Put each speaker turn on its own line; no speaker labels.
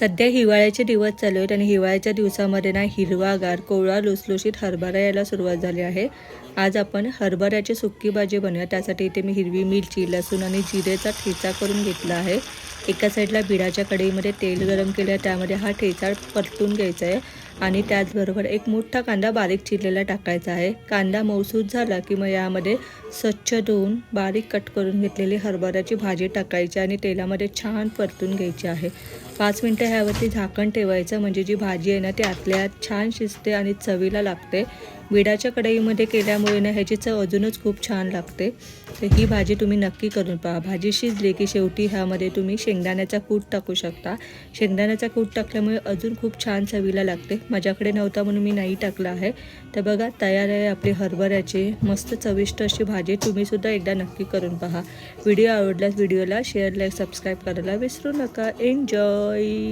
सध्या हिवाळ्याचे दिवस चालू आहेत आणि हिवाळ्याच्या दिवसामध्ये ना हिरवागार कोवळा लुसलुशीत हरभरा यायला सुरुवात झाली आहे। आज आपण हरभऱ्याची सुक्की भाजी बनवूया। त्यासाठी इथे मी हिरवी मिरची, लसूण आणि जिरेचा ठेचा करून घेतला आहे। एका साईडला बिडाच्या कढईमध्ये तेल गरम केले, त्यामध्ये हा ठेचा परतून घ्यायचा आहे आणि त्याचबरोबर एक मोठा कांदा बारीक चिरलेला टाकायचा आहे। कांदा मऊसूत झाला की मग यामध्ये स्वच्छ धुवून बारीक कट करून घेतलेली हरभऱ्याची भाजी टाकायची आणि तेलामध्ये छान परतून घ्यायची आहे। 5 मिनिटं ह्यावरती झाकण ठेवायचं, म्हणजे जी भाजी आहे ना ती आतल्या आत छान शिजते आणि चवीला लागते। बिडाच्या कढईमध्ये केल्यामुळे ना ह्याची चव अजूनच खूप छान लागते। तर ही भाजी तुम्ही नक्की करून पहा। भाजी शिजली की शेवटी ह्यामध्ये तुम्ही शेंगदाण्याचा कूट टाकू शकता। शेंगदाण्याचा कूट टाकल्यामुळे अजून खूप छान चवीला लागते। माझ्याकडे नव्हता म्हणून मी नाही टाकला आहे। तर बघा, तयार आहे आपली हरभऱ्याची मस्त चविष्ट अशी भाजी। तुम्ही सुद्धा एकदा नक्की करून पहा। व्हिडिओ आवडल्यास व्हिडिओला शेअर, लाईक, सबस्क्राईब करायला विसरू नका। एन्जॉय।